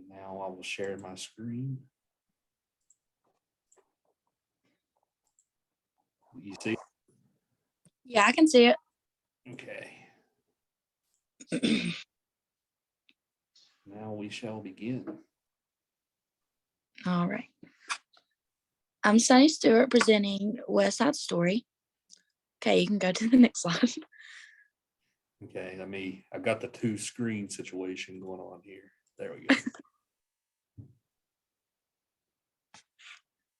now I will share my screen. You see? Yeah, I can see it. Okay. Now we shall begin. All right. I'm Sunny Stewart presenting West Side Story. Okay, you can go to the next slide. Okay, I've got the two screen situation going on here. There we go.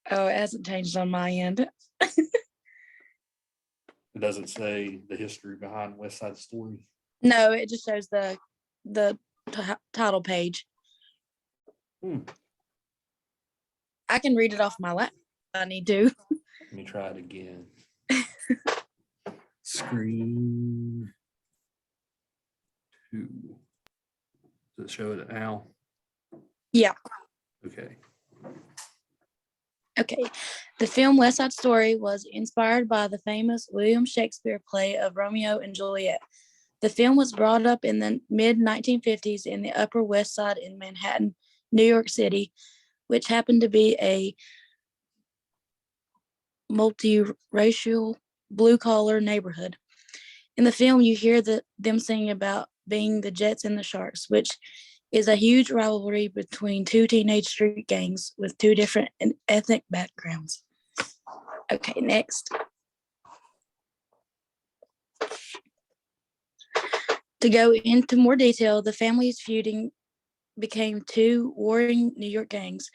Oh, it hasn't changed on my end. It doesn't say the history behind West Side Story. No, it just shows the title page. I can read it off my lap if I need to. Let me try it again. Screen 2. Does it show it now? Yeah. Okay. Okay. The film West Side Story was inspired by the famous William Shakespeare play of Romeo and Juliet. The film was brought up in the mid-1950s in the Upper West Side in Manhattan, New York City, which happened to be a multiracial, blue-collar neighborhood. In the film, you hear them singing about being the Jets and the Sharks, which is a huge rivalry between two teenage street gangs with two different ethnic backgrounds. Okay, next. To go into more detail, the families feuding became two warring New York gangs,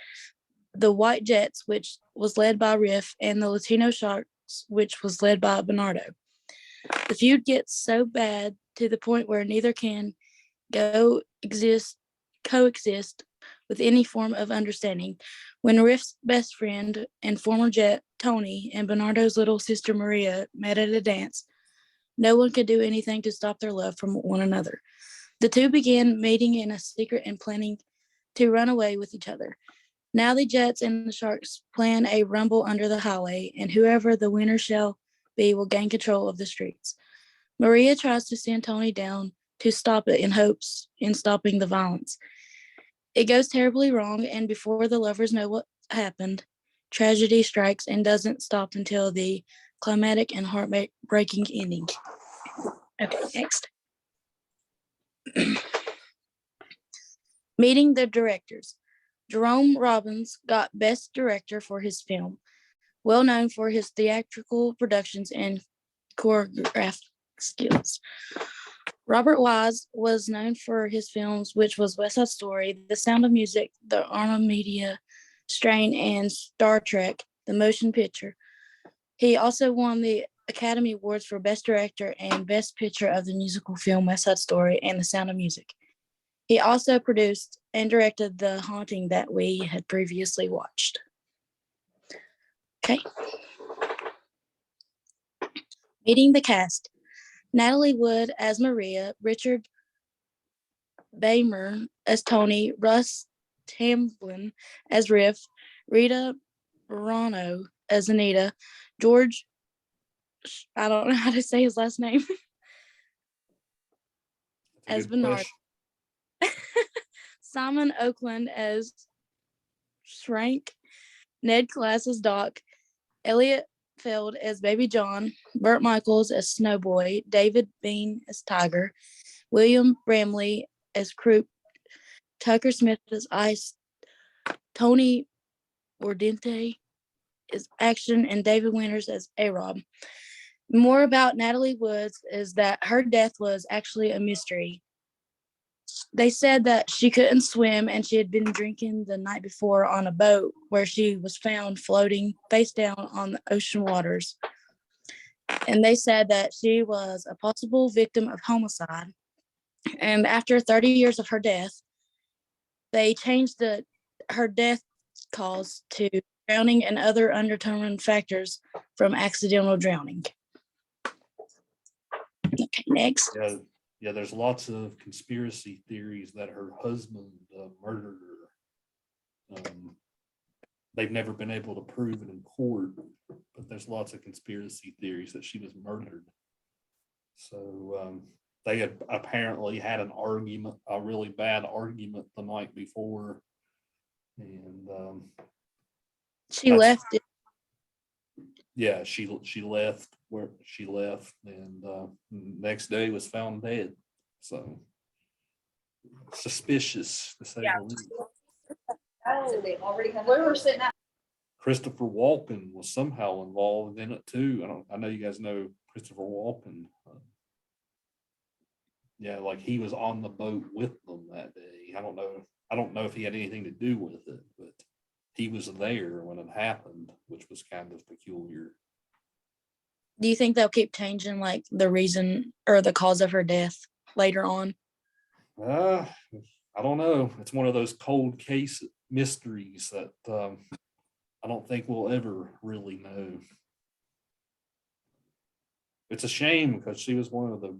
the White Jets, which was led by Riff, and the Latino Sharks, which was led by Bernardo. The feud gets so bad to the point where neither can coexist with any form of understanding. When Riff's best friend and former Jet, Tony, and Bernardo's little sister Maria met at a dance, no one could do anything to stop their love from one another. The two began meeting in a secret and planning to run away with each other. Now the Jets and the Sharks plan a rumble under the highway, and whoever the winner shall be will gain control of the streets. Maria tries to send Tony down to stop it in hopes in stopping the violence. It goes terribly wrong, and before the lovers know what happened, tragedy strikes and doesn't stop until the climatic and heartbreaking ending. Okay, next. Meeting the directors. Jerome Robbins got Best Director for his film, well known for his theatrical productions and choreographed skills. Robert Wise was known for his films, which was West Side Story, The Sound of Music, The Armamedia Strain, and Star Trek, the motion picture. He also won the Academy Awards for Best Director and Best Picture of the musical film West Side Story and The Sound of Music. He also produced and directed The Haunting that we had previously watched. Okay. Meeting the cast. Natalie Wood as Maria, Richard Baymer as Tony, Russ Tamblyn as Riff, Rita Morano as Anita, George, I don't know how to say his last name, as Bernard, Simon Oakland as Shrank, Ned Class as Doc, Elliot Feld as Baby John, Burt Michaels as Snowboy, David Bean as Tiger, William Bramley as Krupke, Tucker Smith as Ice, Tony Mordente as Action, and David Winters as A-Rob. More about Natalie Woods is that her death was actually a mystery. They said that she couldn't swim and she had been drinking the night before on a boat where she was found floating face down on the ocean waters. And they said that she was a possible victim of homicide. And after 30 years of her death, they changed her death cause to drowning and other undetermined factors from accidental drowning. Okay, next. Yeah, there's lots of conspiracy theories that her husband murdered her. They've never been able to prove it in court, but there's lots of conspiracy theories that she was murdered. So they had apparently had an argument, a really bad argument the night before. And She left it. yeah, she left where she left, and next day was found dead. So suspicious, to say the least. So they already have. We were sitting at. Christopher Walken was somehow involved in it too. I know you guys know Christopher Walken. Yeah, like he was on the boat with them that day. I don't know if he had anything to do with it, but he was there when it happened, which was kind of peculiar. Do you think they'll keep changing like the reason or the cause of her death later on? I don't know. It's one of those cold case mysteries that I don't think we'll ever really know. It's a shame because she was one of the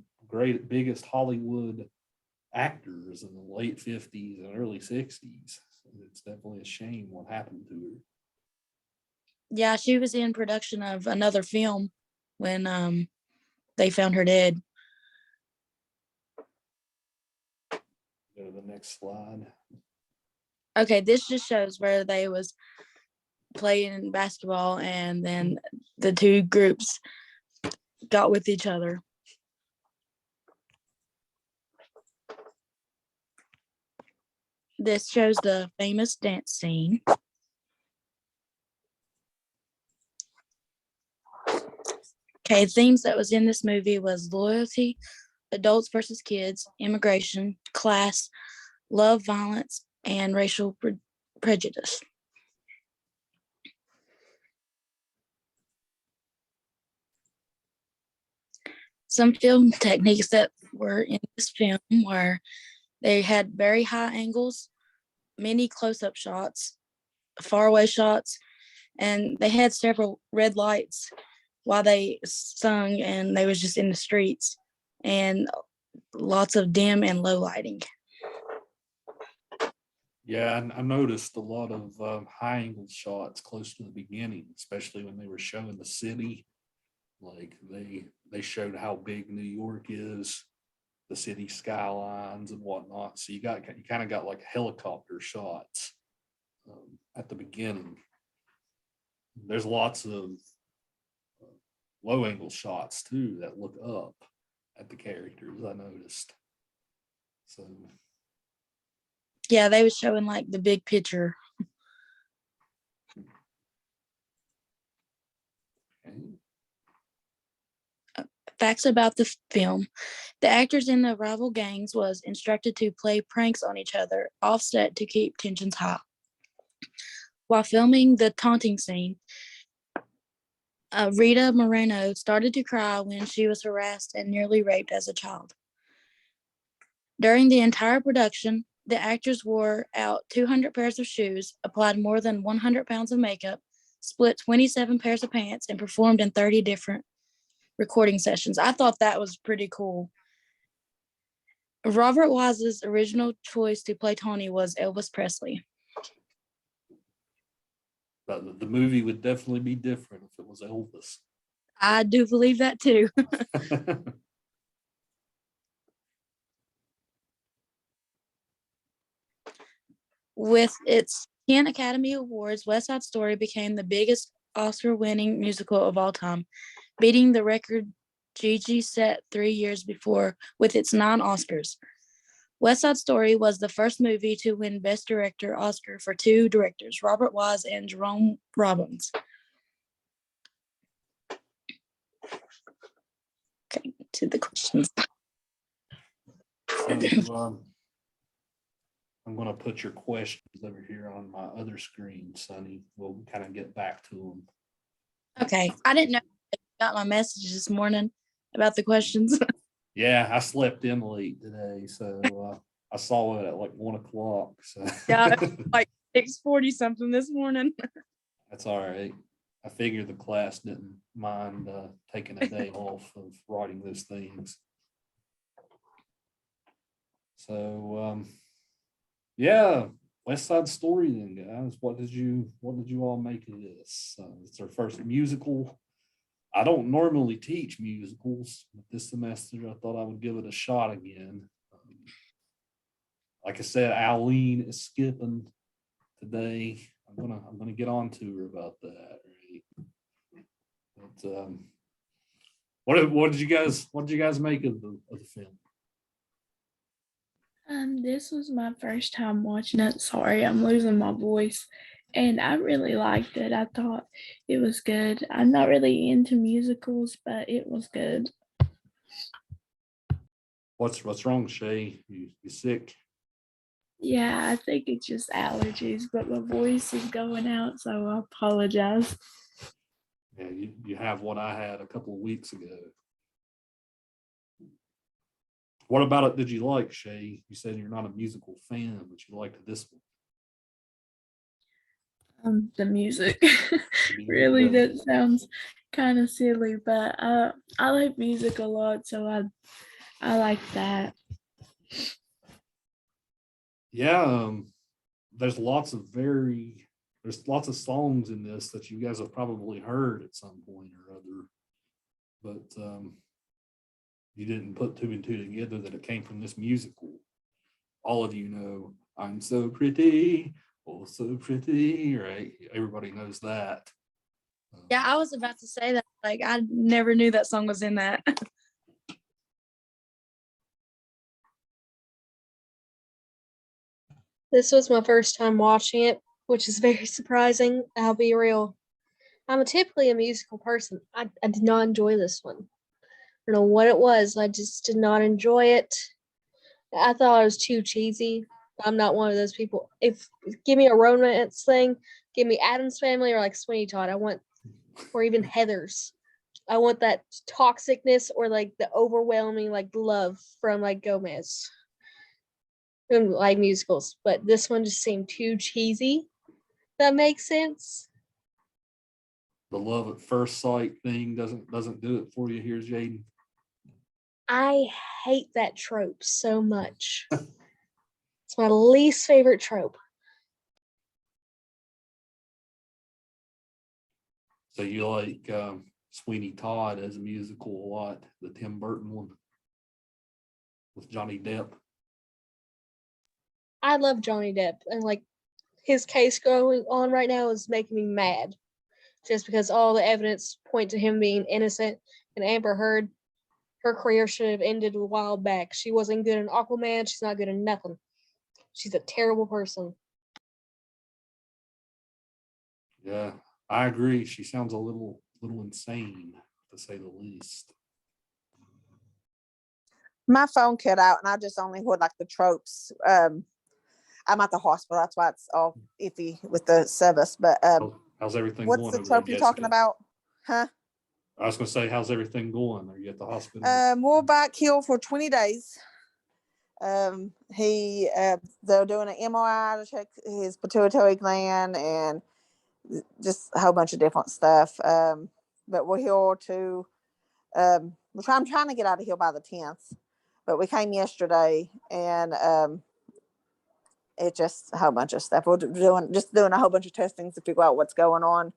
biggest Hollywood actors in the late 50s and early 60s. It's definitely a shame what happened to her. Yeah, she was in production of another film when they found her dead. Go to the next slide. Okay, this just shows where they was playing basketball and then the two groups got with each other. This shows the famous dance scene. Okay, themes that was in this movie was loyalty, adults versus kids, immigration, class, love, violence, and racial prejudice. Some film techniques that were in this film were they had very high angles, many close-up shots, faraway shots, and they had several red lights while they sung, and they was just in the streets, and lots of dim and low lighting. Yeah, I noticed a lot of high angle shots close to the beginning, especially when they were showing the city. Like they showed how big New York is, the city skylines and whatnot. So you kind of got like helicopter shots at the beginning. There's lots of low angle shots too that look up at the characters, I noticed. So yeah, they was showing like the big picture. okay. Facts about the film. The actors in the rival gangs was instructed to play pranks on each other, offset to keep tensions high. While filming the taunting scene, Rita Moreno started to cry when she was harassed and nearly raped as a child. During the entire production, the actors wore out 200 pairs of shoes, applied more than 100 pounds of makeup, split 27 pairs of pants, and performed in 30 different recording sessions. I thought that was pretty cool. Robert Wise's original choice to play Tawny was Elvis Presley. But the movie would definitely be different if it was Elvis. I do believe that too. With its 10 Academy Awards, West Side Story became the biggest Oscar-winning musical of all time, beating the record Gigi set 3 years before with its 9 Oscars. West Side Story was the first movie to win Best Director Oscar for 2 directors, Robert Wise and Jerome Robbins. Okay, to the questions. So, I'm going to put your questions over here on my other screen, Sonny. We'll kind of get back to them. Okay, I didn't know I got my message this morning about the questions. Yeah, I slept in late today, so I saw it at like 1 o'clock. So Yeah, like 6:40 something this morning. That's all right. I figured the class didn't mind taking a day off of writing those things. So yeah, West Side Story then, guys. What did you all make of this? It's our first musical. I don't normally teach musicals, but this semester I thought I would give it a shot again. Like I said, Aline is skipping today. I'm gonna get on to her about that. Right? But what did you guys make of the film? This was my first time watching it. Sorry, I'm losing my voice. And I really liked it. I thought it was good. I'm not really into musicals, but it was good. What's wrong, Shay? You sick? Yeah, I think it's just allergies, but my voice is going out, so I apologize. Yeah, you have what I had a couple of weeks ago. What about it did you like, Shay? You said you're not a musical fan, but you liked this one. The music. Really, that sounds kind of silly, but I like music a lot, so I like that. Yeah, there's lots of songs in this that you guys have probably heard at some point or other, but you didn't put two and two together that it came from this musical. All of you know I'm so pretty, oh so pretty, right? Everybody knows that. Yeah, I was about to say that. Like, I never knew that song was in that. This was my first time watching it, which is very surprising. I'll be real. I'm typically a musical person. I did not enjoy this one. I don't know what it was. I just did not enjoy it. I thought it was too cheesy. I'm not one of those people. If give me a romance thing, give me Addams Family or like Sweeney Todd. Or even Heathers. I want that toxicness or like the overwhelming like love from like Gomez. And like musicals, but this one just seemed too cheesy. That makes sense. The love at first sight thing doesn't do it for you here, Jaden. I hate that trope so much. It's my least favorite trope. So you like Sweeney Todd as a musical a lot, the Tim Burton one with Johnny Depp. I love Johnny Depp, and like his case going on right now is making me mad. Just because all the evidence point to him being innocent, and Amber Heard, her career should have ended a while back. She wasn't good in Aquaman. She's not good in nothing. She's a terrible person. Yeah, I agree. She sounds a little insane, to say the least. My phone cut out and I just only heard like the tropes. I'm at the hospital, that's why it's all iffy with the service. But how's everything what's going? the trope you're talking about? Huh? I was gonna say, how's everything going? Are you at the hospital? We're back here for 20 days. They're doing an MRI to check his pituitary gland and just a whole bunch of different stuff. But we're here to I'm trying to get out of here by the 10th, but we came yesterday and it's just a whole bunch of stuff. We're doing a whole bunch of testings to figure out what's going on.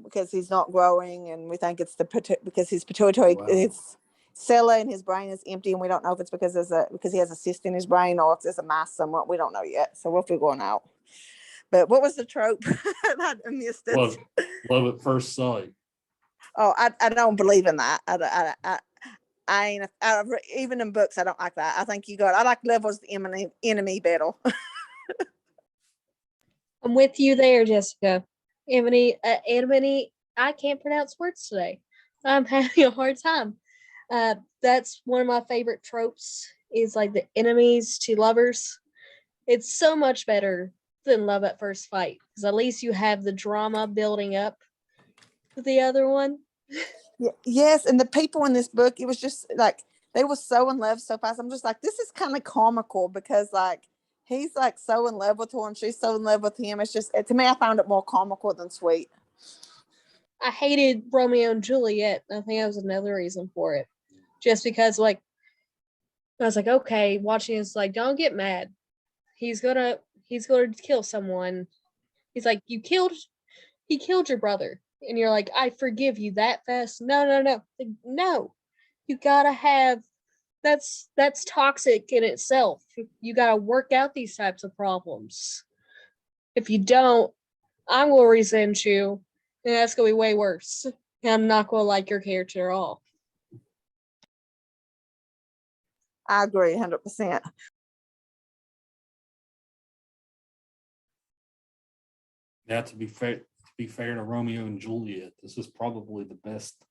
Because he's not growing, and we think it's because his pituitary, his cella in his brain is empty, and we don't know if it's because he has a cyst in his brain or if there's a mass somewhere. We don't know yet, so we're figuring out. But what was the trope? I missed it. Love at first sight. Oh, I don't believe in that. I ain't even in books. I don't like that. I think I like love was the enemy battle. I'm with you there, Jessica. Ebony, I can't pronounce words today. I'm having a hard time. That's one of my favorite tropes is like the enemies to lovers. It's so much better than love at first fight because at least you have the drama building up to the other one. Yes, and the people in this book, it was just like they were so in love so fast. I'm just like, this is kind of comical because like he's like so in love with her and she's so in love with him. It's just to me, I found it more comical than sweet. I hated Romeo and Juliet. I think that was another reason for it. Just because like I was like, okay, watching is like, don't get mad. He's gonna kill someone. He's like, he killed your brother. and you're like, I forgive you that fast. No. You gotta have that's toxic in itself. You gotta work out these types of problems. If you don't, I'm gonna resent you, and that's gonna be way worse. And I'm not gonna like your character at all. I agree 100%. Now, to be fair to Romeo and Juliet, this is probably the best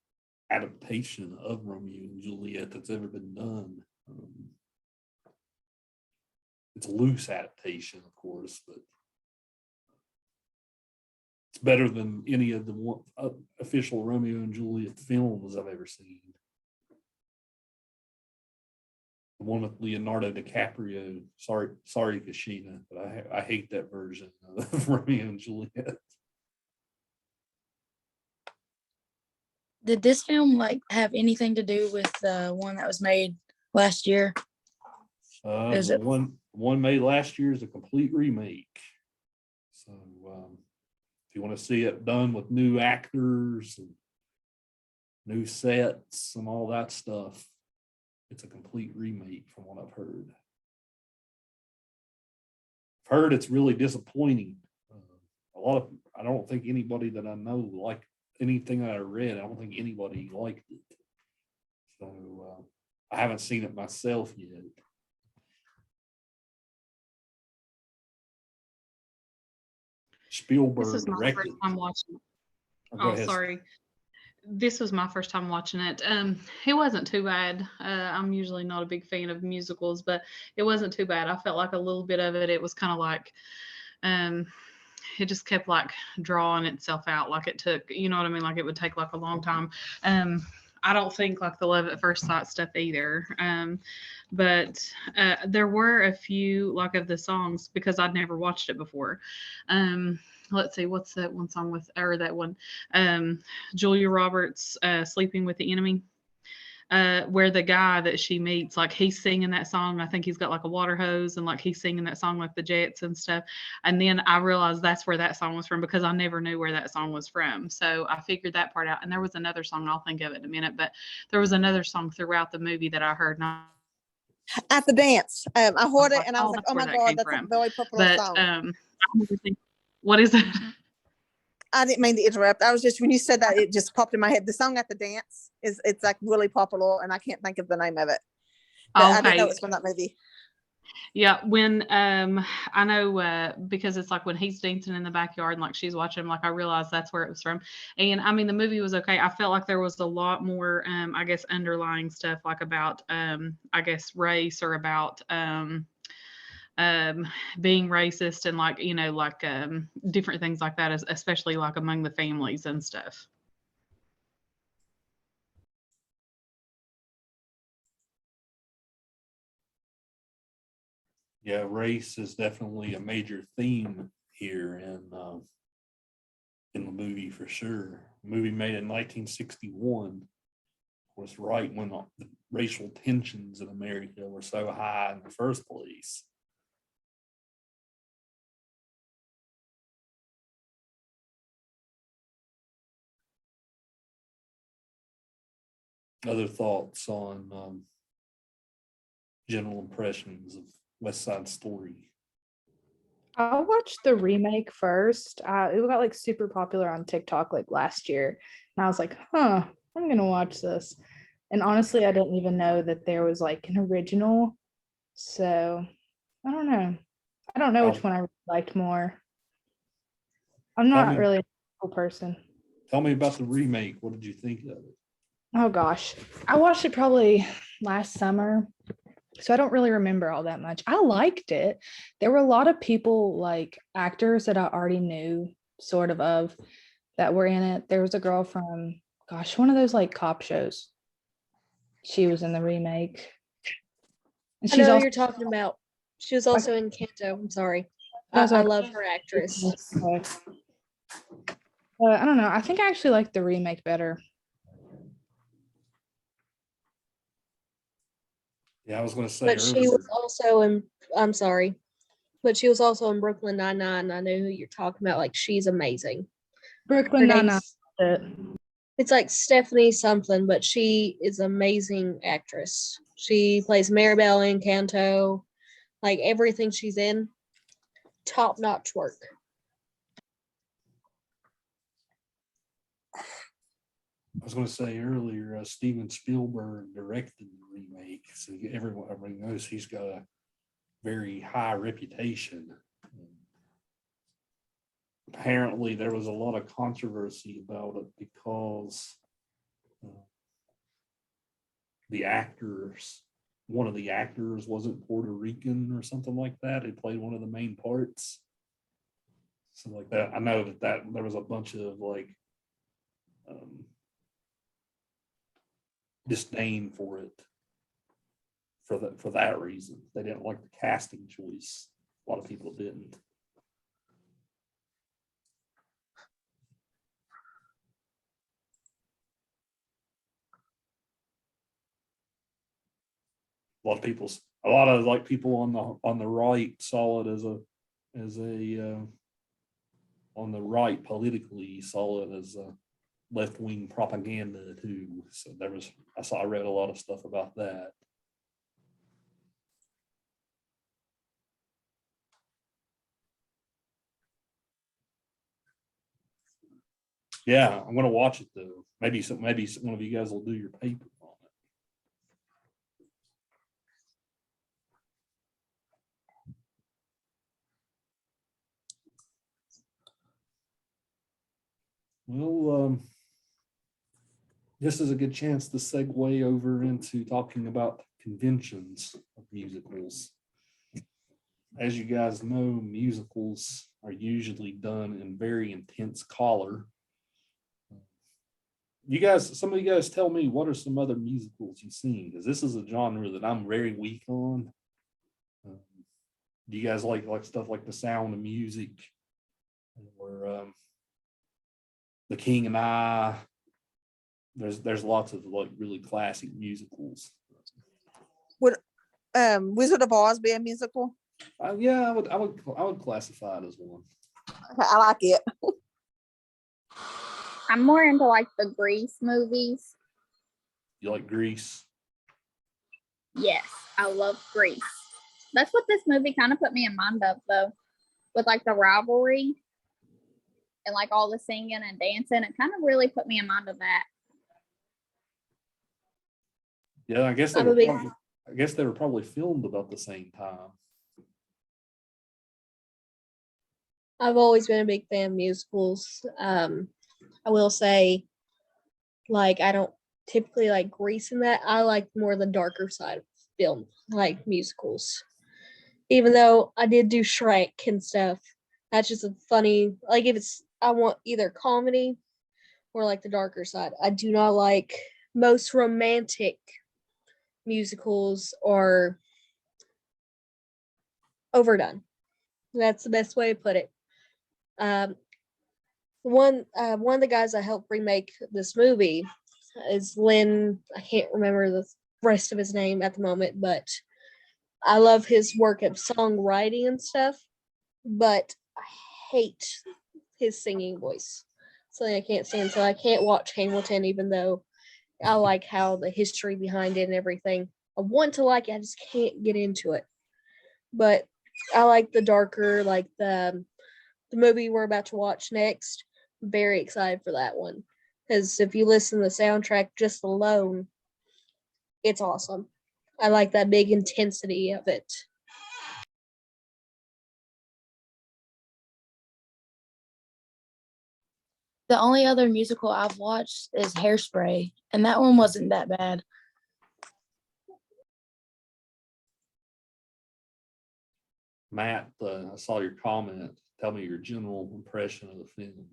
adaptation of Romeo and Juliet that's ever been done. It's a loose adaptation, of course, but it's better than any of the official Romeo and Juliet films I've ever seen. The one with Leonardo DiCaprio. Sorry, Kashina, but I hate that version of Romeo and Juliet. Did this film like have anything to do with the one that was made last year? Is The it- one made last year is a complete remake. So if you want to see it done with new actors and new sets and all that stuff, it's a complete remake from what I've heard. I've heard it's really disappointing. I don't think anybody that I know liked anything that I read. I don't think anybody liked it. So I haven't seen it myself yet. Spielberg This is my directed. first time watching it. Go Oh, ahead. sorry. This was my first time watching it. It wasn't too bad. I'm usually not a big fan of musicals, but it wasn't too bad. I felt like a little bit of it was kind of like, it just kept like drawing itself out. Like it took, you know what I mean? Like it would take like a long time. I don't think like the love at first sight stuff either. But there were a few like of the songs because I'd never watched it before. Let's see, what's that one song with, or that one, Julia Roberts, Sleeping with the Enemy, where the guy that she meets, like he's singing that song. I think he's got like a water hose and like he's singing that song like the Jets and stuff. And then I realized that's where that song was from because I never knew where that song was from. So I figured that part out. And there was another song, I'll think of it in a minute, but there was another song throughout the movie that I heard. At the dance, I heard it and I was like, that's oh where my that God, came that's from. a very popular But song. what is it? I didn't mean to interrupt. I was just, when you said that, it just popped in my head. The song At the Dance it's like really popular and I can't think of the name of it. But I didn't know it was from that movie. Yeah, when I know because it's like when he's dancing in the backyard and like she's watching him, like I realized that's where it was from. And I mean the movie was okay. I felt like there was a lot more I guess underlying stuff like about I guess race or about being racist and like, you know, like different things like that, especially like among the families and stuff. Yeah, race is definitely a major theme here in the movie for sure. Movie made in 1961 was right when the racial tensions in America were so high in the first place. Other thoughts on general impressions of West Side Story? I watched the remake first. It got like super popular on TikTok like last year. And I was like, I'm gonna watch this. And honestly, I didn't even know that there was like an original. So I don't know. I don't know which one I liked more. I'm not really a cool person. Tell me about the remake. What did you think of it? Oh gosh. I watched it probably last summer. So I don't really remember all that much. I liked it. There were a lot of people, like actors that I already knew sort of that were in it. There was a girl from, one of those like cop shows. She was in the remake. And I know who you're talking about. She was also in Kanto. I'm sorry. I love her actress. I don't know. I think I actually like the remake better. Yeah, I was going to say. But she was also in, I'm sorry, but she was also in Brooklyn Nine-Nine. I know who you're talking about. Like, she's amazing. Brooklyn Nine-Nine. it. It's like Stephanie something, but she is an amazing actress. She plays Maribel in Canto. Like everything she's in, top notch work. I was going to say earlier, Steven Spielberg directed the remake, so everybody knows he's got a very high reputation. Apparently, there was a lot of controversy about it because one of the actors wasn't Puerto Rican or something like that. He played one of the main parts. Something like that. I know that there was a bunch of like disdain for it for that reason. They didn't like the casting choice. A lot of people didn't. A lot of like people on the right saw it as a on the right politically saw it as a left-wing propaganda too. So I read a lot of stuff about that. Yeah, I'm gonna watch it though. Maybe one of you guys will do your paper on it. Well, this is a good chance to segue over into talking about conventions of musicals. As you guys know, musicals are usually done in very intense color. Some of you guys tell me, what are some other musicals you've seen? Because this is a genre that I'm very weak on. Do you guys like stuff like The Sound of Music or The King and I? There's lots of like really classic musicals. Would Wizard of Oz be a musical? Yeah, I would classify it as one. I like it. I'm more into like the Grease movies. You like Grease? Yes, I love Grease. That's what this movie kind of put me in mind of, though, with like the rivalry and like all the singing and dancing. It kind of really put me in mind of that. Yeah, I guess they were probably filmed about the same time. I've always been a big fan of musicals. I will say, like, I don't typically like Grease in that. I like more the darker side of film, like musicals. Even though I did do Shrek and stuff, that's just a funny, like, I want either comedy or like the darker side. I do not like most romantic musicals or overdone. That's the best way to put it. One of the guys I helped remake this movie is Lynn. I can't remember the rest of his name at the moment, but I love his work of songwriting and stuff. But I hate his singing voice. Something I can't stand. So I can't watch Hamilton, even though I like how the history behind it and everything. I want to like it, I just can't get into it. But I like the darker, like the movie we're about to watch next. Very excited for that one. Because if you listen to the soundtrack just alone, it's awesome. I like that big intensity of it. The only other musical I've watched is Hairspray, and that one wasn't that bad. Matt, I saw your comment. Tell me your general impression of the film.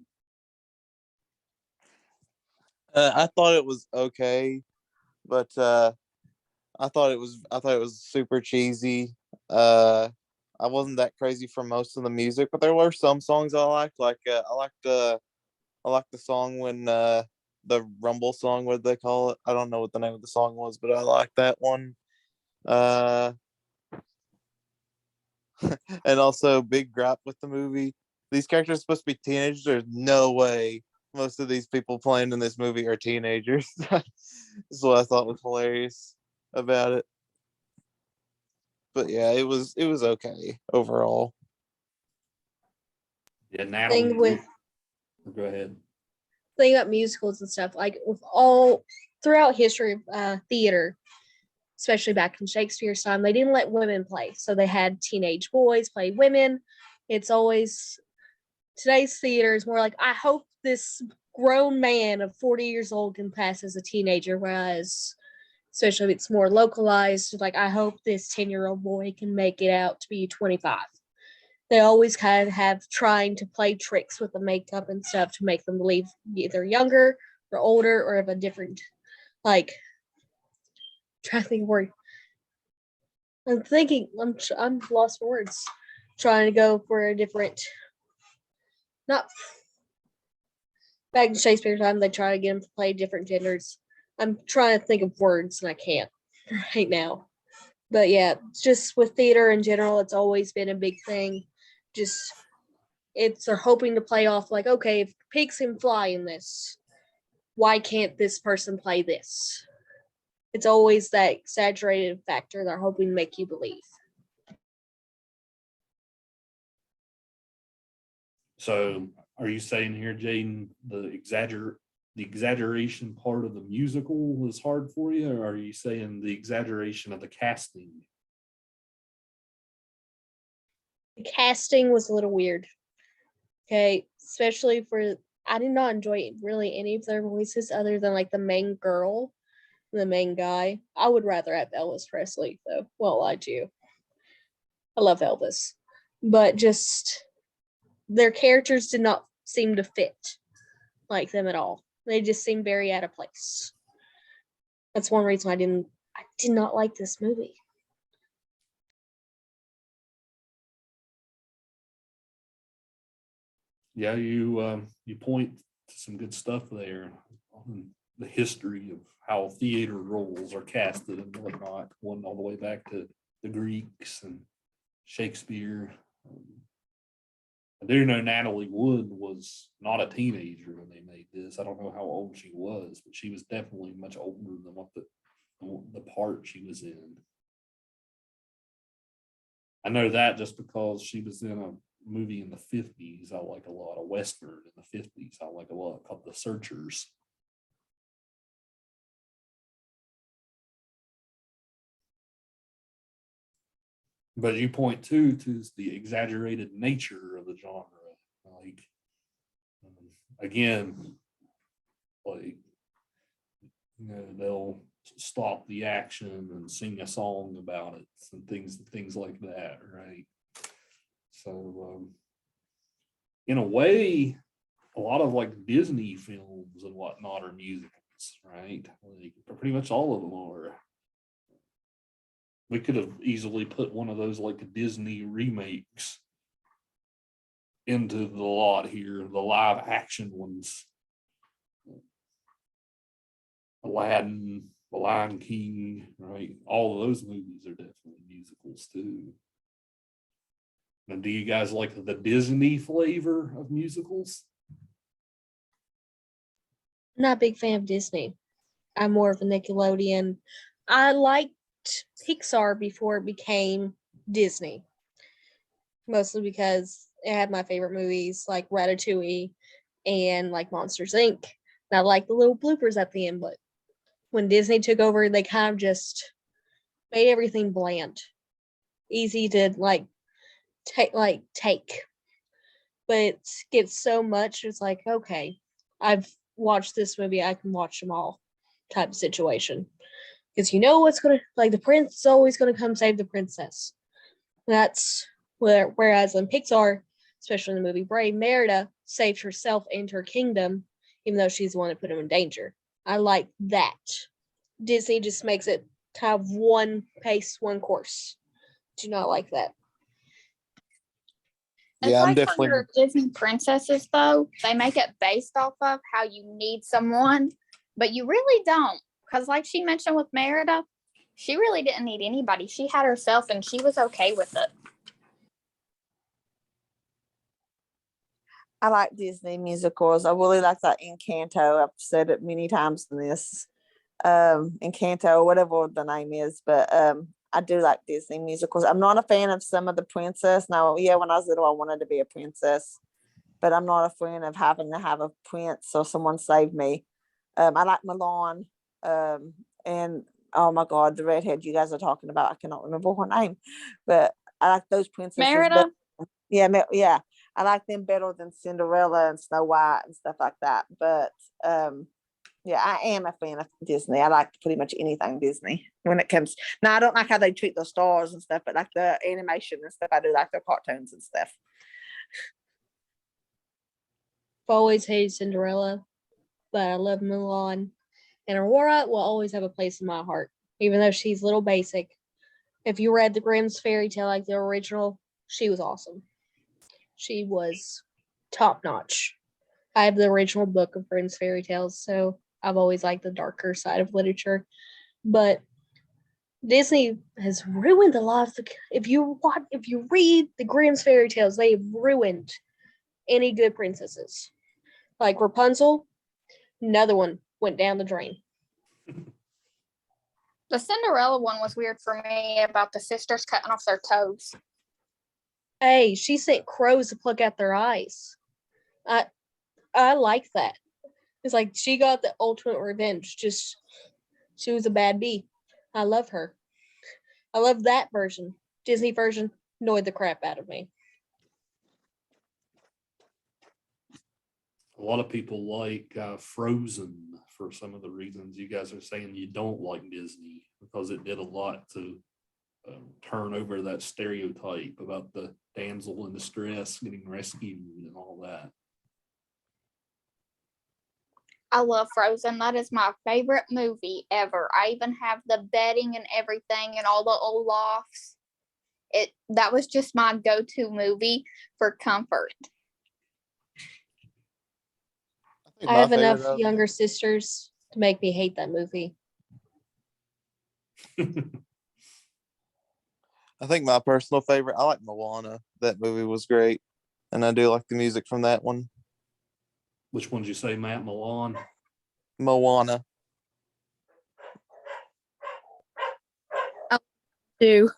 I thought it was okay, but I thought it was super cheesy. I wasn't that crazy for most of the music, but there were some songs I liked. Like I liked the song when the Rumble song, what they call it? I don't know what the name of the song was, but I liked that one. And also big gripe with the movie. These characters are supposed to be teenagers. There's no way most of these people playing in this movie are teenagers. That's what I thought was hilarious about it. But yeah, it was okay overall. Yeah, Natalie. Thing with Go ahead. thing about musicals and stuff, like with all throughout history of theater, especially back in Shakespeare's time, they didn't let women play. So they had teenage boys play women. It's always today's theater is more like, I hope this grown man of 40 years old can pass as a teenager, whereas especially if it's more localized, like I hope this 10-year-old boy can make it out to be 25. They always kind of have trying to play tricks with the makeup and stuff to make them believe either younger or older or of a different, like, trying to think of word. I'm lost for words. Trying to go for a different, not back in Shakespeare's time, they try to get them to play different genders. I'm trying to think of words and I can't right now. But yeah, it's just with theater in general, it's always been a big thing. Just they're hoping to play off like, okay, if pigs can fly in this, why can't this person play this? It's always that exaggerated factor they're hoping to make you believe. So are you saying here, Jaden, the exaggeration part of the musical was hard for you, or are you saying the exaggeration of the casting? The casting was a little weird. Okay, especially for I did not enjoy really any of their voices other than like the main girl, the main guy. I would rather have Elvis Presley though. Won't lie to you. I love Elvis, but just their characters did not seem to fit like them at all. They just seemed very out of place. That's one reason I did not like this movie. Yeah, you point to some good stuff there on the history of how theater roles are casted and whatnot, going all the way back to the Greeks and Shakespeare. I do know Natalie Wood was not a teenager when they made this. I don't know how old she was, but she was definitely much older than what the part she was in. I know that just because she was in a movie in the 50s I like a lot, a Western in the 50s I like a lot called The Searchers. But you point to the exaggerated nature of the genre. Like, again, like, you know, they'll stop the action and sing a song about it and things like that, right? So, in a way, a lot of like Disney films and whatnot are musicals, right? Like, pretty much all of them are. We could have easily put one of those like Disney remakes into the lot here, the live action ones. Aladdin, The Lion King, right? All of those movies are definitely musicals too. And do you guys like the Disney flavor of musicals? I'm not a big fan of Disney. I'm more of a Nickelodeon. I liked Pixar before it became Disney, mostly because it had my favorite movies like Ratatouille and like Monsters Inc. And I like the little bloopers at the end, but when Disney took over, they kind of just made everything bland, easy to take. But it gets so much, it's like, okay, I've watched this movie, I can watch them all type of situation. Because you know what's gonna, like, the prince is always gonna come save the princess. That's whereas in Pixar, especially in the movie Brave, Merida saved herself and her kingdom, even though she's the one that put him in danger. I like that. Disney just makes it kind of one pace, one course. Do not like that. It's Yeah, I'm like for definitely. your Disney princesses, though, they make it based off of how you need someone, but you really don't. Because, like she mentioned with Merida, she really didn't need anybody. She had herself and she was okay with it. I like Disney musicals. I really like that Encanto. I've said it many times in this. Encanto, whatever the name is, but I do like Disney musicals. I'm not a fan of some of the princess. Now, yeah, when I was little, I wanted to be a princess, but I'm not a fan of having to have a prince or someone save me. I like Milan, and oh my God, the redhead you guys are talking about, I cannot remember her name, but I like those princesses. Merida. Yeah, yeah, I like them better than Cinderella and Snow White and stuff like that. But yeah, I am a fan of Disney. I like pretty much anything Disney when it comes. Now, I don't like how they treat the stars and stuff, but like the animation and stuff, I do like their cartoons and stuff. I've always hated Cinderella, but I love Mulan. And Aurora will always have a place in my heart, even though she's a little basic. If you read the Grimm's fairy tale like the original, she was awesome. She was top notch. I have the original book of Grimm's fairy tales, so I've always liked the darker side of literature. But Disney has ruined a lot of the. If you read the Grimm's fairy tales, they've ruined any good princesses. Like Rapunzel, another one went down the drain. The Cinderella one was weird for me about the sisters cutting off their toes. Hey, she sent crows to pluck out their eyes. I like that. It's like she got the ultimate revenge. Just she was a bad bee. I love her. I love that version. Disney version annoyed the crap out of me. A lot of people like Frozen for some of the reasons you guys are saying you don't like Disney, because it did a lot to turn over that stereotype about the damsel in distress getting rescued and all that. I love Frozen. That is my favorite movie ever. I even have the bedding and everything and all the Olafs. That was just my go-to movie for comfort. I have enough younger sisters to make me hate that movie. I think my personal favorite, I like Moana. That movie was great. And I do like the music from that one. Which one did you say, Matt? Milan? Moana. Do.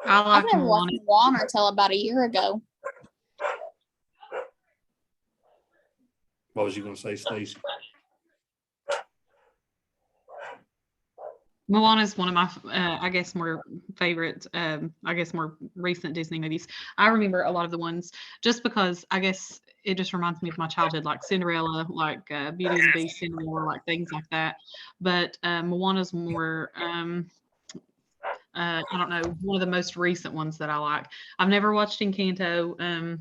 I I've like never watched Moana. Moana until about a year ago. What was you going to say, Stacey? Moana is one of my, I guess, more favorite, I guess, more recent Disney movies. I remember a lot of the ones just because I guess it just reminds me of my childhood, like Cinderella, like Beauty and the Beast, Cinderella, like things like that. But Moana's more, I don't know, one of the most recent ones that I like. I've never watched Encanto.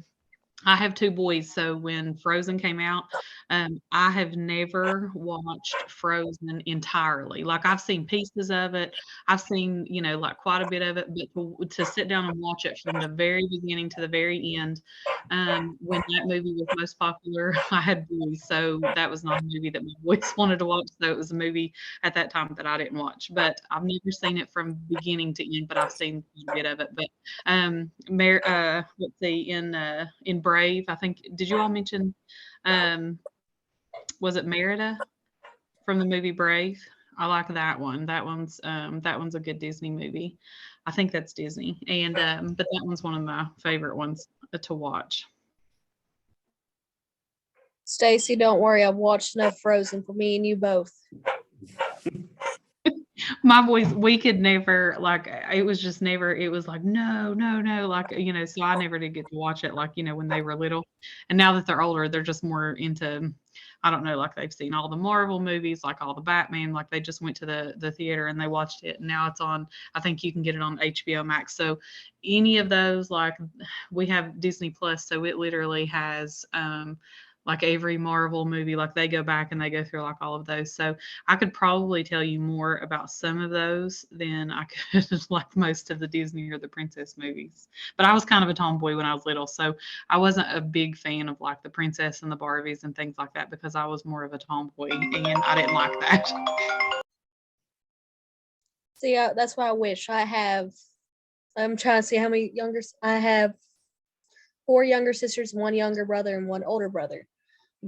I have two boys, so when Frozen came out, I have never watched Frozen entirely. Like I've seen pieces of it, I've seen like quite a bit of it, but to sit down and watch it from the very beginning to the very end, when that movie was most popular, I had boys, so that was not a movie that my boys wanted to watch. So it was a movie at that time that I didn't watch. But I've never seen it from beginning to end, but I've seen a bit of it. But let's see, in Brave, I think, did you all mention was it Merida from the movie Brave? I like that one. That one's a good Disney movie. I think that's Disney. And but that one's one of my favorite ones to watch. Stacy, don't worry. I've watched enough Frozen for me and you both. My boys, we could never, like, it was just never, it was like, no, like, so I never did get to watch it, like, when they were little. And now that they're older, they're just more into, I don't know, like they've seen all the Marvel movies, like all the Batman, like they just went to the theater and they watched it. And now it's on, I think you can get it on HBO Max. So any of those, like, we have Disney Plus, so it literally has, like every Marvel movie, like they go back and they go through like all of those. So I could probably tell you more about some of those than I could like most of the Disney or the princess movies. But I was kind of a tomboy when I was little, so I wasn't a big fan of like the princess and the Barbies and things like that because I was more of a tomboy and I didn't like that. See, that's why I wish I have. I'm trying to see how many younger I have. 4 younger sisters, 1 younger brother, and 1 older brother.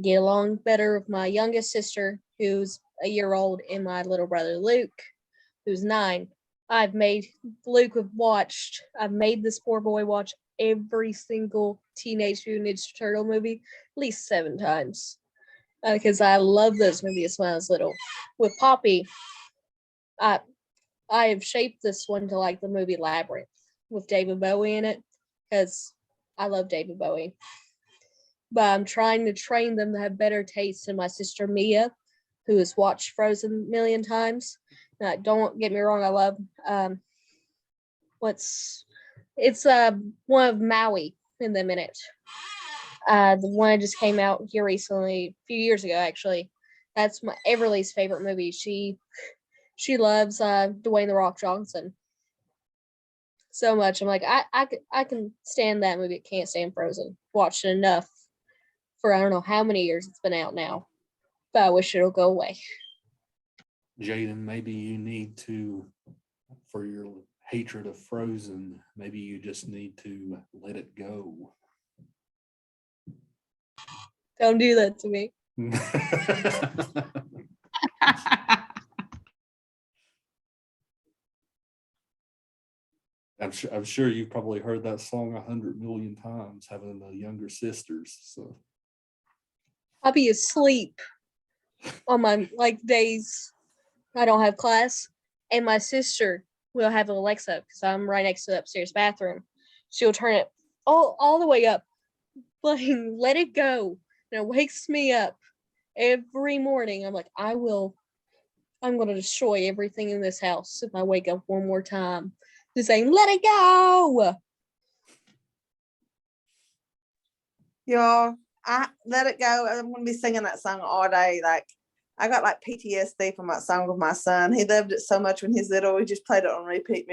Get along better with my youngest sister, who's a year old, and my little brother Luke, who's 9. I've made this poor boy watch every single Teenage Mutant Ninja Turtle movie at least 7 times. Because I love those movies when I was little. With Poppy, I have shaped this one to like the movie Labyrinth with David Bowie in it, because I love David Bowie. But I'm trying to train them to have better taste than my sister Mia, who has watched Frozen a million times. Now, don't get me wrong, I love one of Maui in them in it. The one that just came out here recently, a few years ago actually. That's my Everly's favorite movie. She loves Dwayne the Rock Johnson so much. I'm like, I can stand that movie. Can't stand Frozen. Watched it enough for I don't know how many years it's been out now, but I wish it'll go away. Jaden, maybe you need to, for your hatred of Frozen, maybe you just need to let it go. Don't do that to me. I'm sure you've probably heard that song 100 million times, having the younger sisters. So I'll be asleep on my days I don't have class, and my sister will have Alexa because I'm right next to the upstairs bathroom. She'll turn it all the way up, playing "Let It Go," and it wakes me up every morning. I'm like, I'm going to destroy everything in this house if I wake up one more time. Just saying, "Let it go." Y'all, I let it go. I'm gonna be singing that song all day. Like I got like PTSD from that song with my son. He loved it so much when he's little. He just played it on repeat.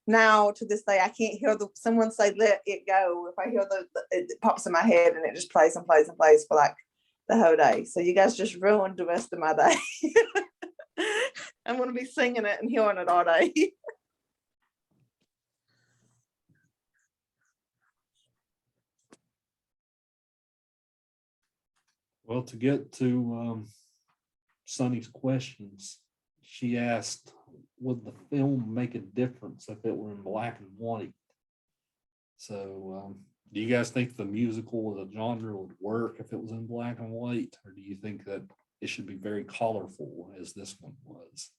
Now to this day, I can't hear someone say "let it go." If I hear it pops in my head and it just plays and plays and plays for like the whole day. So you guys just ruined the rest of my day. I'm gonna be singing it and hearing it all day. well, to get to Sunny's questions, she asked, would the film make a difference if it were in black and white? So do you guys think the musical as a genre would work if it was in black and white, or do you think that it should be very colorful as this one was?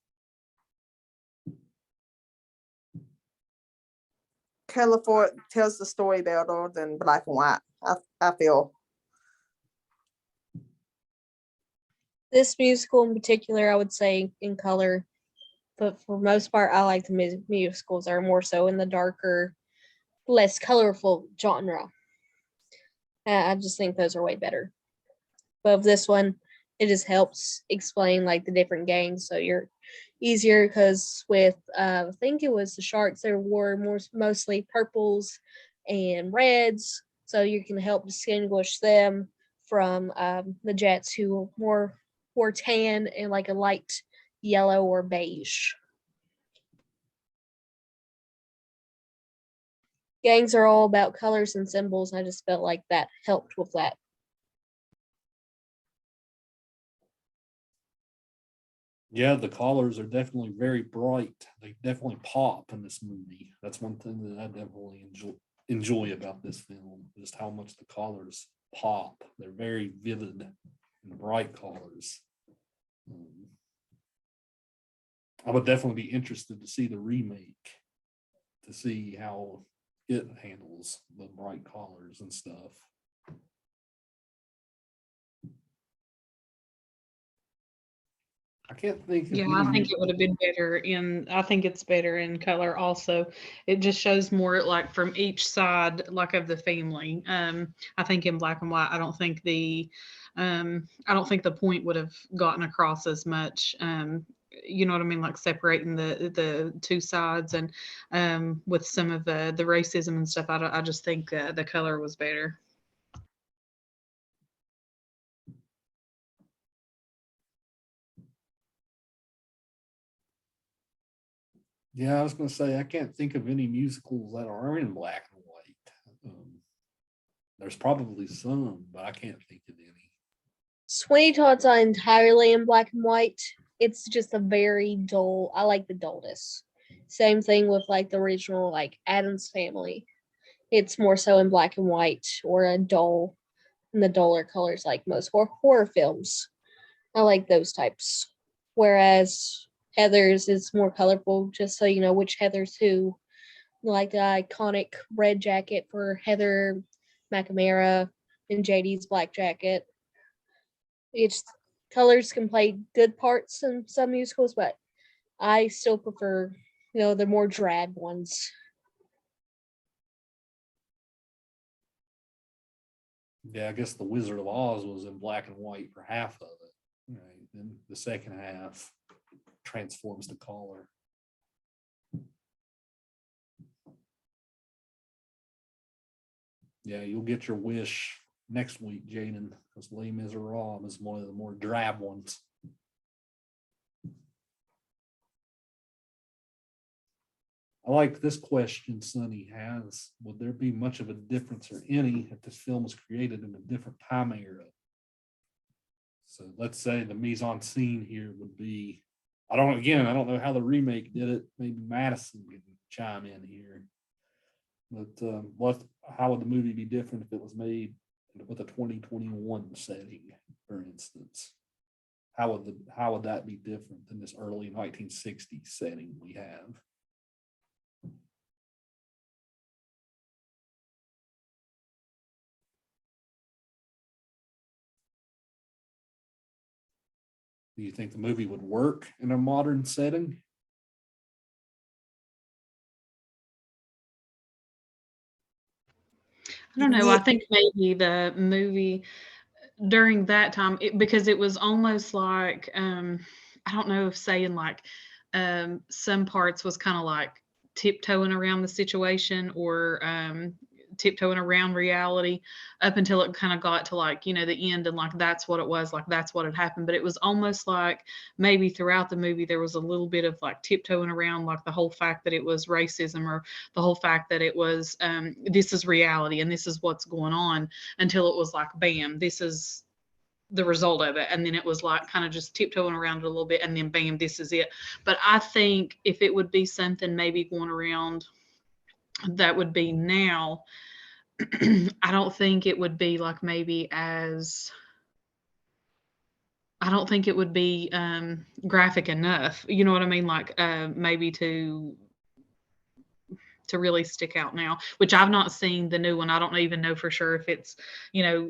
Colorful tells the story better than black and white. I feel. This musical in particular, I would say in color, but for most part, I like the musicals that are more so in the darker, less colorful genre. I just think those are way better. But with this one, it just helps explain like the different gangs, so you're easier because with I think it was the Sharks, they wore mostly purples and reds, so you can help distinguish them from the Jets who wore tan and like a light yellow or beige. Gangs are all about colors and symbols, and I just felt like that helped with that. Yeah, the colors are definitely very bright. They definitely pop in this movie. That's one thing that I definitely enjoy about this film, just how much the colors pop. They're very vivid and bright colors. I would definitely be interested to see the remake, to see how it handles the bright colors and stuff. I can't think of Yeah, I think it would have been better I think it's better in color also. It just shows more like from each side, like of the family. I think in black and white, I don't think the point would have gotten across as much. You know what I mean? Like separating the two sides and with some of the racism and stuff. I just think the color was better. Yeah, I was going to say, I can't think of any musicals that are in black and white. There's probably some, but I can't think of any. Sweeney Todd's not entirely in black and white. It's just a very dull. I like the dullness. Same thing with like the original, like Addams Family. It's more so in black and white or a dull, in the duller colors like most horror films. I like those types. Whereas Heather's is more colorful, just so you know which Heather's who. Like the iconic red jacket for Heather McNamara and JD's black jacket. It's colors can play good parts in some musicals, but I still prefer, the more drab ones. Yeah, I guess the Wizard of Oz was in black and white for half of it. Right. Then the second half transforms to color. Yeah, you'll get your wish next week, Jaden, because Les Miserables is one of the more drab ones. I like this question Sonny has. Would there be much of a difference or any if this film was created in a different time era? So let's say the mise en scene here would be, I don't know how the remake did it. Maybe Madison can chime in here. But how would the movie be different if it was made with a 2021 setting, for instance? How would that be different than this early 1960s setting we have? Do you think the movie would work in a modern setting? I don't know. I think maybe the movie during that time, because it was almost like, I don't know if saying like some parts was kind of like tiptoeing around the situation or tiptoeing around reality up until it kind of got to like, the end and like that's what it was, like that's what had happened. But it was almost like maybe throughout the movie there was a little bit of like tiptoeing around like the whole fact that it was racism or the whole fact that it was this is reality and this is what's going on, until it was like bam, this is the result of it. And then it was like kind of just tiptoeing around it a little bit and then bam, this is it. But I think if it would be something maybe going around that would be now, I don't think it would be like maybe as, I don't think it would be graphic enough. You know what I mean? Like maybe to really stick out now, which I've not seen the new one. I don't even know for sure if it's,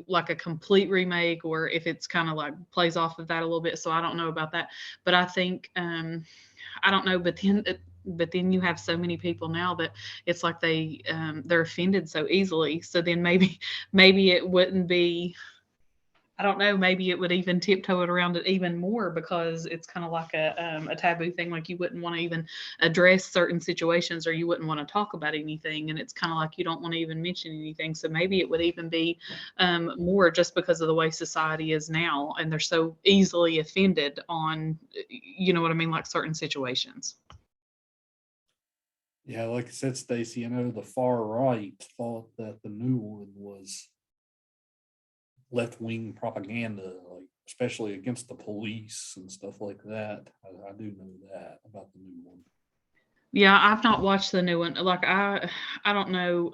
like a complete remake or if it's kind of like plays off of that a little bit. So I don't know about that. But I think, I don't know, but then you have so many people now that it's like they're offended so easily. So then maybe it wouldn't be, I don't know, maybe it would even tiptoe it around it even more because it's kind of like a taboo thing. Like you wouldn't want to even address certain situations or you wouldn't want to talk about anything. And it's kind of like you don't want to even mention anything. So maybe it would even be more just because of the way society is now. And they're so easily offended on, you know what I mean, like certain situations. Yeah, like I said, Stacy, I know the far right thought that the new one was left-wing propaganda, like especially against the police and stuff like that. I do know that about the new one. Yeah, I've not watched the new one. Like I don't know.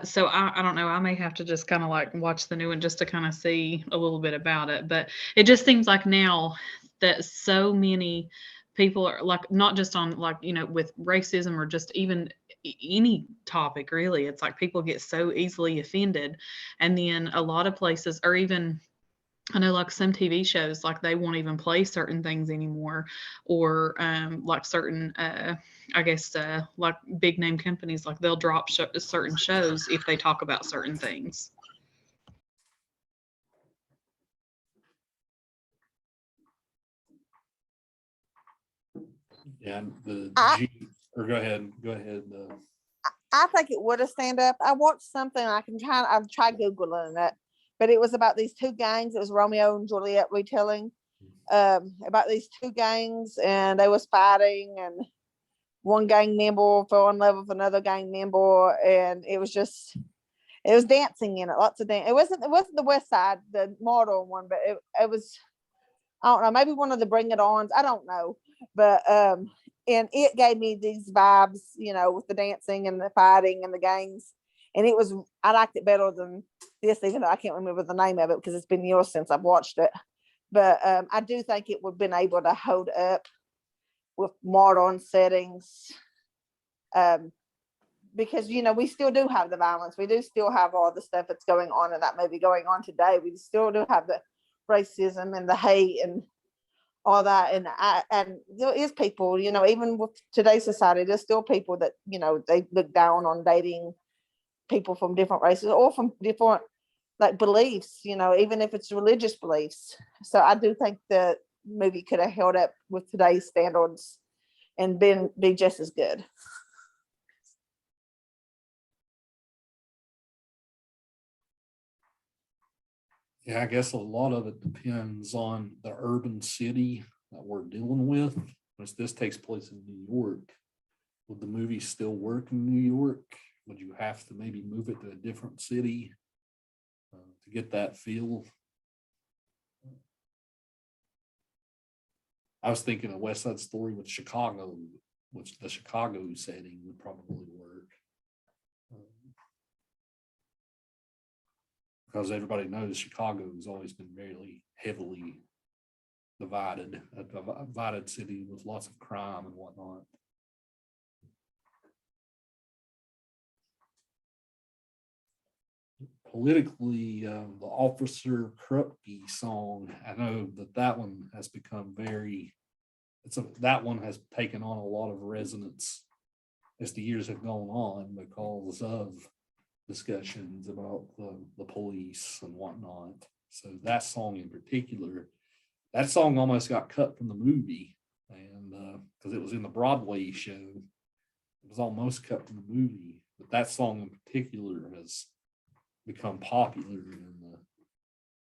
So I don't know. I may have to just kind of like watch the new one just to kind of see a little bit about it. But it just seems like now that so many people are like, not just on like, with racism or just even any topic really, it's like people get so easily offended. And then a lot of places, or even I know like some TV shows, like they won't even play certain things anymore, or like certain, I guess, like big name companies, like they'll drop certain shows if they talk about certain things. Yeah, or go ahead. I think it would have stand up. I watched something. I've tried Googling it, but it was about these two gangs. It was Romeo and Juliet retelling about these two gangs, and they was fighting, and one gang member fell in love with another gang member, and it was just, It was dancing in it, lots of dance. It wasn't the West Side, the modern one, but it was, I don't know, maybe one of the Bring It Ons. I don't know, but and it gave me these vibes, you know, with the dancing and the fighting and the gangs. And it was, I liked it better than this, even though I can't remember the name of it because it's been years since I've watched it. But I do think it would have been able to hold up with modern settings. Because, you know, we still do have the violence. We do still have all the stuff that's going on in that movie going on today. We still do have the racism and the hate and all that. And there is people, you know, even with today's society, there's still people that, you know, they look down on dating people from different races or from different like beliefs, you know, even if it's religious beliefs. So I do think the movie could have held up with today's standards and be just as good. Yeah, I guess a lot of it depends on the urban city that we're dealing with. As this takes place in New York, would the movie still work in New York? Would you have to maybe move it to a different city to get that feel? I was thinking a West Side Story with Chicago, which the Chicago setting would probably work. Because everybody knows Chicago has always been very heavily divided, a divided city with lots of crime and whatnot. Politically, the Officer Krupke song, I know that one has become very, that one has taken on a lot of resonance as the years have gone on because of discussions about the police and whatnot. So that song in particular, that song almost got cut from the movie, and because it was in the Broadway show, it was almost cut from the movie. But that song in particular has become popular in the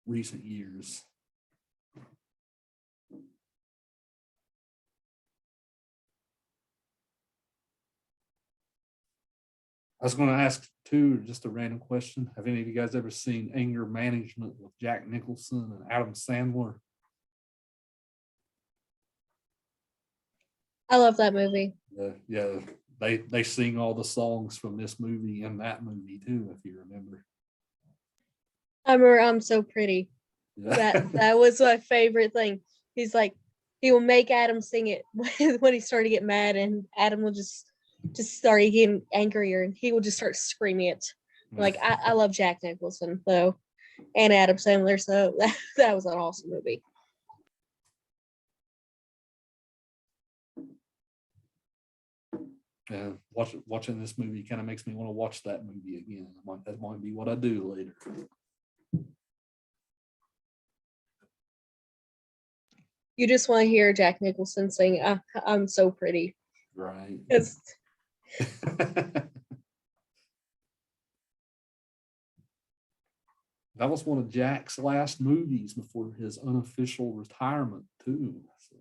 recent years. I was going to ask too, just a random question. Have any of you guys ever seen Anger Management with Jack Nicholson and Adam Sandler? I love that movie. Yeah, they sing all the songs from this movie and that movie too, if you remember. I remember I'm So Pretty. Yeah. That was my favorite thing. He's like, he will make Adam sing it when he started to get mad, and Adam will just start getting angrier, and he will just start screaming it. Like I love Jack Nicholson though, and Adam Sandler, so that was an awesome movie. Yeah, watching this movie kind of makes me want to watch that movie again. That might be what I do later. You just want to hear Jack Nicholson sing I'm So Pretty. Right. That was one of Jack's last movies before his unofficial retirement too. So.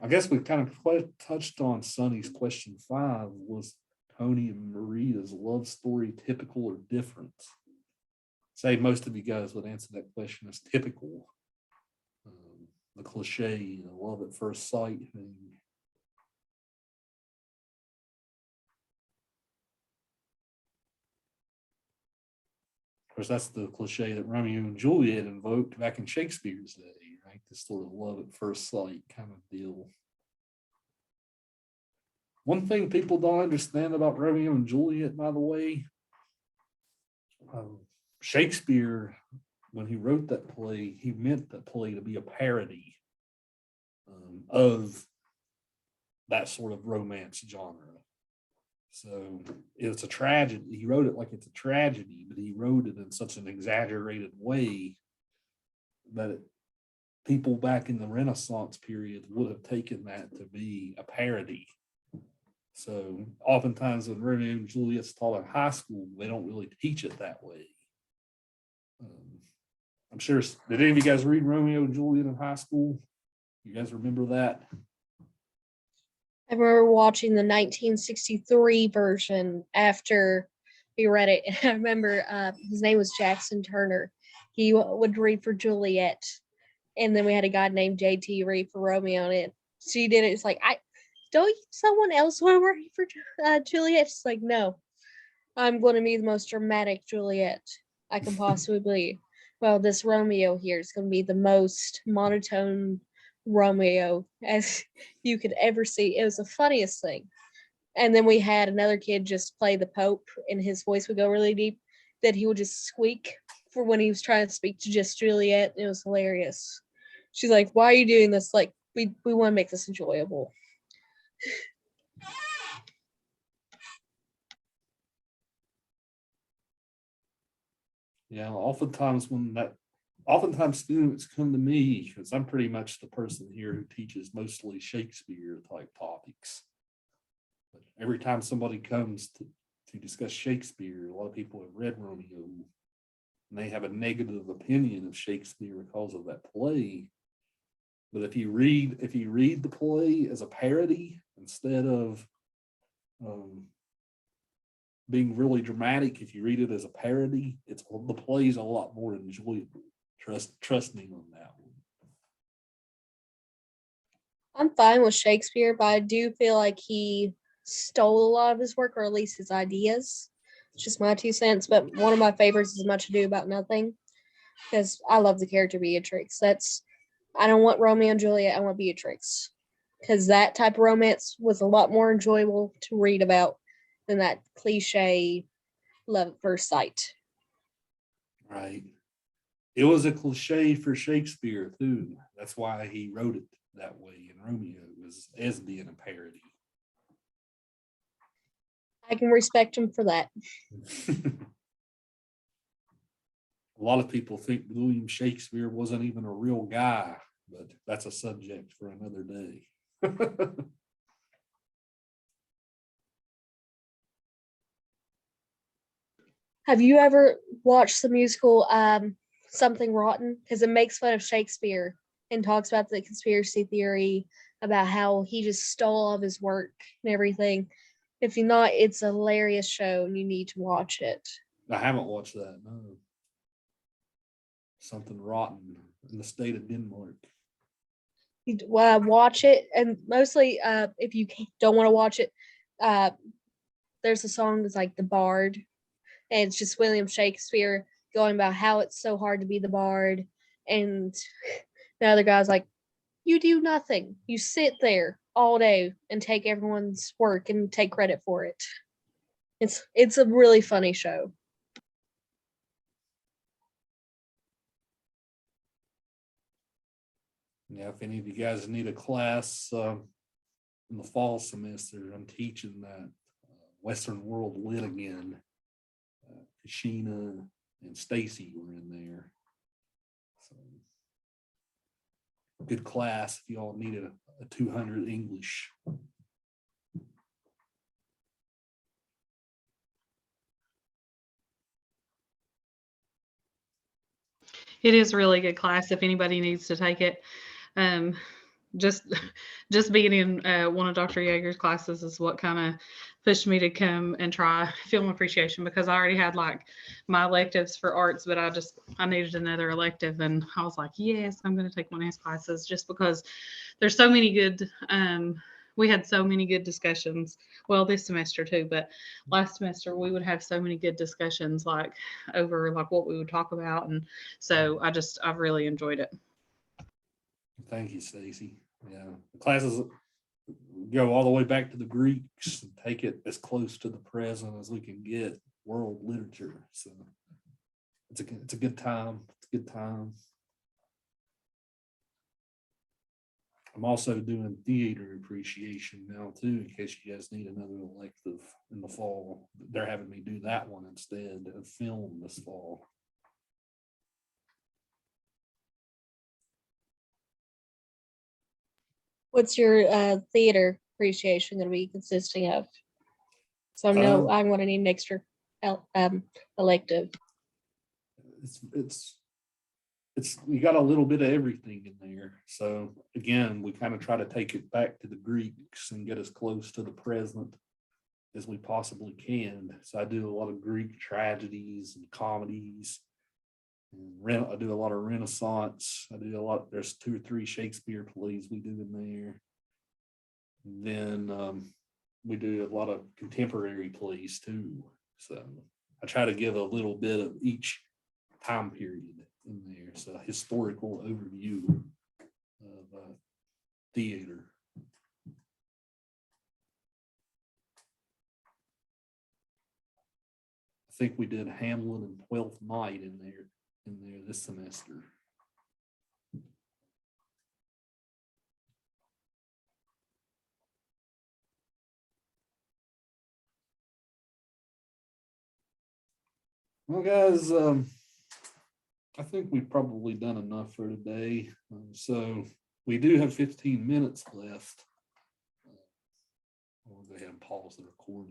I guess we kind of touched on Sonny's question 5. Was Tony and Maria's love story typical or different? Say most of you guys would answer that question as typical. The cliche, love at first sight thing. Of course, that's the cliche that Romeo and Juliet invoked back in Shakespeare's day, right? This sort of love at first sight kind of deal. One thing people don't understand about Romeo and Juliet, by the way, Shakespeare, when he wrote that play, he meant that play to be a parody of that sort of romance genre. So it's a tragedy. He wrote it like it's a tragedy, but he wrote it in such an exaggerated way that people back in the Renaissance period would have taken that to be a parody. So oftentimes when Romeo and Juliet's taught in high school, they don't really teach it that way. I'm sure. Did any of you guys read Romeo and Juliet in high school? You guys remember that? I remember watching the 1963 version after we read it. And I remember his name was Jackson Turner. He would read for Juliet. And then we had a guy named JT read for Romeo. And she did it. It's like, don't someone else want to read for Juliet? She's like, no, I'm going to be the most dramatic Juliet I can possibly be. Well, this Romeo here is going to be the most monotone Romeo as you could ever see. It was the funniest thing. And then we had another kid just play the Pope, and his voice would go really deep, that he would just squeak for when he was trying to speak to just Juliet. It was hilarious. She's like, why are you doing this? Like, we want to make this enjoyable. Yeah, oftentimes students come to me because I'm pretty much the person here who teaches mostly Shakespeare type topics. But every time somebody comes to discuss Shakespeare, a lot of people have read Romeo and they have a negative opinion of Shakespeare because of that play. But if you read the play as a parody instead of being really dramatic, if you read it as a parody, the play's a lot more enjoyable. Trust me on that one. I'm fine with Shakespeare, but I do feel like he stole a lot of his work, or at least his ideas. It's just my 2 cents. But one of my favorites is Much Ado About Nothing, because I love the character Beatrix. I don't want Romeo and Juliet, I want Beatrix. Because that type of romance was a lot more enjoyable to read about than that cliche love at first sight. Right. It was a cliche for Shakespeare too. That's why he wrote it that way in Romeo, was as being a parody. I can respect him for that. A lot of people think William Shakespeare wasn't even a real guy, but that's a subject for another day. Have you ever watched the musical Something Rotten? Because it makes fun of Shakespeare and talks about the conspiracy theory about how he just stole all of his work and everything. If you're not, it's a hilarious show and you need to watch it. I haven't watched that, no. Something Rotten in the state of Denmark. Watch it, and mostly if you don't want to watch it, there's a song that's like The Bard, and it's just William Shakespeare going about how it's so hard to be the bard, and the other guy's like, you do nothing, you sit there all day and take everyone's work and take credit for it. It's a really funny show. Yeah, if any of you guys need a class in the fall semester, I'm teaching that Western World Lit again. Kashina and Stacy were in there. So, good class if you all need a 200 English. It is a really good class if anybody needs to take it. Just being in one of Dr. Yeager's classes is what kind of pushed me to come and try film appreciation, because I already had like my electives for arts, but I needed another elective, and I was like, yes, I'm going to take one of his classes, just because there's so many good we had so many good discussions. Well, this semester too, but last semester we would have so many good discussions like over like what we would talk about, and so I've really enjoyed it. Thank you, Stacy. Yeah, the classes go all the way back to the Greeks and take it as close to the present as we can get, world literature. So it's a good time. It's a good time. I'm also doing theater appreciation now too, in case you guys need another elective in the fall. They're having me do that one instead of film this fall. What's your theater appreciation going to be consisting of? So I know I'm going to need an extra elective. it's we got a little bit of everything in there. So again, we kind of try to take it back to the Greeks and get as close to the present as we possibly can. So I do a lot of Greek tragedies and comedies. And I do a lot of Renaissance. I do a lot. There's 2 or 3 Shakespeare plays we do in there. And then we do a lot of contemporary plays too. So I try to give a little bit of each time period in there. It's a historical overview of theater. I think we did Hamlet and Twelfth Night in there this semester. Well, guys, I think we've probably done enough for today. So we do have 15 minutes left. I'll go ahead and pause the recording.